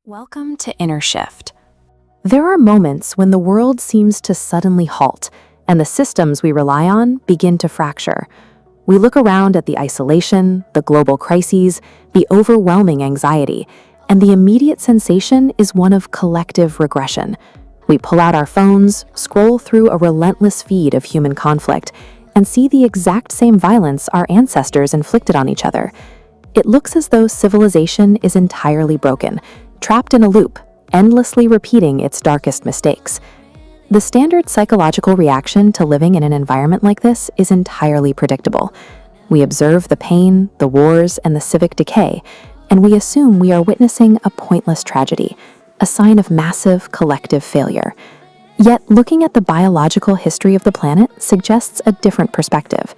Welcome to Inner Shift. There are moments when the world seems to suddenly halt and the systems we rely on begin to fracture. We look around at the isolation, the global crises, the overwhelming anxiety, and the immediate sensation is one of collective regression. We pull out our phones, scroll through a relentless feed of human conflict, and see the exact same violence our ancestors inflicted on each other. It looks as though civilization is entirely broken, trapped in a loop, endlessly repeating its darkest mistakes. The standard psychological reaction to living in an environment like this is entirely predictable. We observe the pain, the wars, and the civic decay, and we assume we are witnessing a pointless tragedy, a sign of massive collective failure. Yet, looking at the biological history of the planet suggests a different perspective.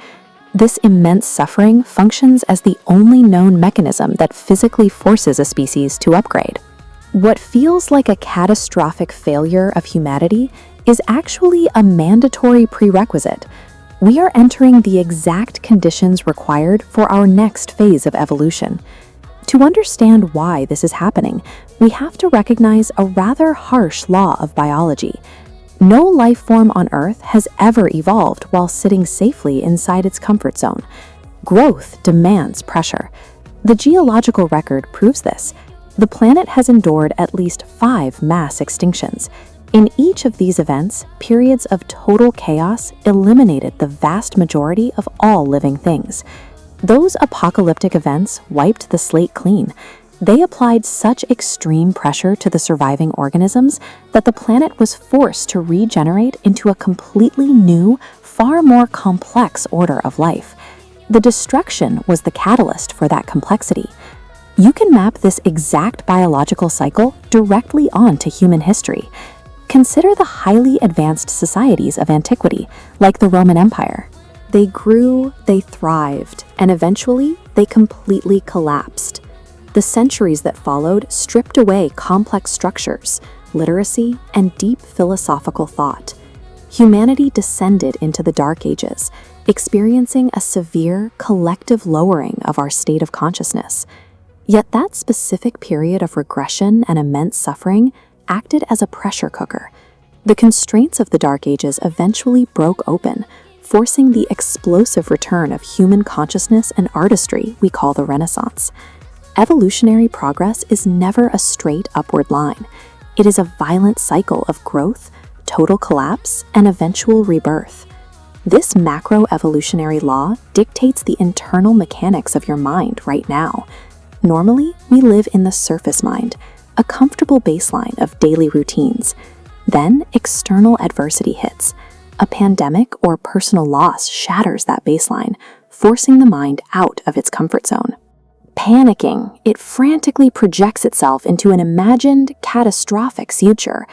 This immense suffering functions as the only known mechanism that physically forces a species to upgrade. What feels like a catastrophic failure of humanity is actually a mandatory prerequisite. We are entering the exact conditions required for our next phase of evolution. To understand why this is happening, we have to recognize a rather harsh law of biology. No life form on Earth has ever evolved while sitting safely inside its comfort zone. Growth demands pressure. The geological record proves this. The planet has endured at least 5 mass extinctions. In each of these events, periods of total chaos eliminated the vast majority of all living things. Those apocalyptic events wiped the slate clean. They applied such extreme pressure to the surviving organisms that the planet was forced to regenerate into a completely new, far more complex order of life. The destruction was the catalyst for that complexity. You can map this exact biological cycle directly onto human history. Consider the highly advanced societies of antiquity, like the Roman Empire. They grew, they thrived, and eventually they completely collapsed. The centuries that followed stripped away complex structures, literacy, and deep philosophical thought. Humanity descended into the Dark Ages, experiencing a severe collective lowering of our state of consciousness. Yet that specific period of regression and immense suffering acted as a pressure cooker. The constraints of the Dark Ages eventually broke open, forcing the explosive return of human consciousness and artistry we call the Renaissance. Evolutionary progress is never a straight upward line. It is a violent cycle of growth, total collapse, and eventual rebirth. This macroevolutionary law dictates the internal mechanics of your mind right now. Normally, we live in the surface mind, a comfortable baseline of daily routines. Then, external adversity hits. A pandemic or personal loss shatters that baseline, forcing the mind out of its comfort zone. Panicking, it frantically projects itself into an imagined, catastrophic future.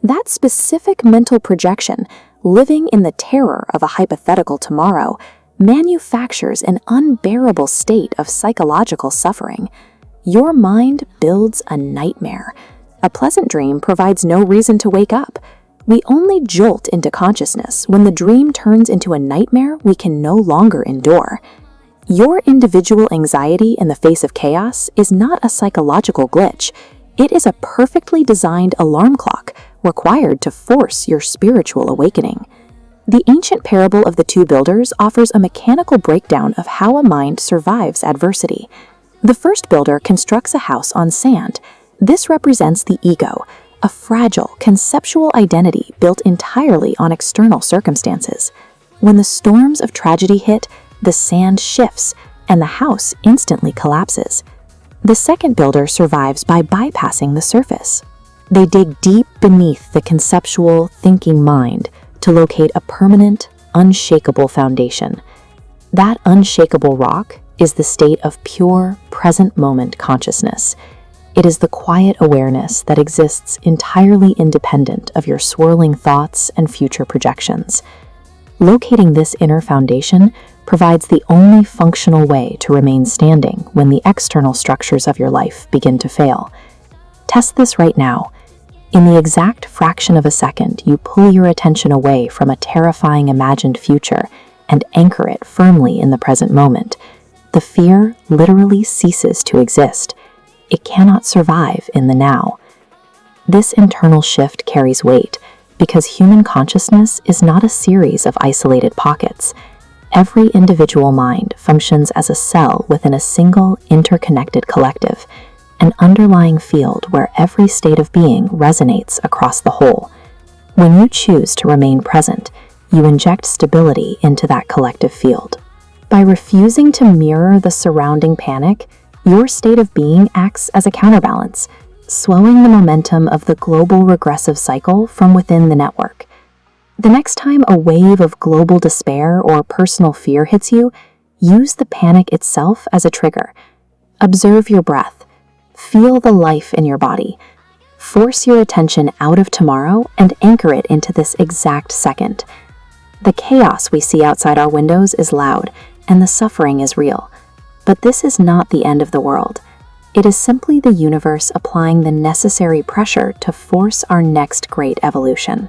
That specific mental projection, living in the terror of a hypothetical tomorrow, manufactures an unbearable state of psychological suffering. Your mind builds a nightmare. A pleasant dream provides no reason to wake up. We only jolt into consciousness when the dream turns into a nightmare we can no longer endure. Your individual anxiety in the face of chaos is not a psychological glitch. It is a perfectly designed alarm clock required to force your spiritual awakening. The ancient parable of the two builders offers a mechanical breakdown of how a mind survives adversity. The first builder constructs a house on sand. This represents the ego, a fragile, conceptual identity built entirely on external circumstances. When the storms of tragedy hit, the sand shifts, and the house instantly collapses. The second builder survives by bypassing the surface. They dig deep beneath the conceptual, thinking mind to locate a permanent, unshakable foundation. That unshakable rock is the state of pure, present moment consciousness. It is the quiet awareness that exists entirely independent of your swirling thoughts and future projections. Locating this inner foundation provides the only functional way to remain standing when the external structures of your life begin to fail. Test this right now. In the exact fraction of a second, you pull your attention away from a terrifying imagined future and anchor it firmly in the present moment. The fear literally ceases to exist. it cannot survive in the now. This internal shift carries weight because human consciousness is not a series of isolated pockets. Every individual mind functions as a cell within a single, interconnected collective, an underlying field where every state of being resonates across the whole. When you choose to remain present, you inject stability into that collective field. By refusing to mirror the surrounding panic, your state of being acts as a counterbalance, slowing the momentum of the global regressive cycle from within the network. The next time a wave of global despair or personal fear hits you, use the panic itself as a trigger. Observe your breath. Feel the life in your body. Force your attention out of tomorrow and anchor it into this exact second. The chaos we see outside our windows is loud, and the suffering is real. But this is not the end of the world. It is simply the universe applying the necessary pressure to force our next great evolution.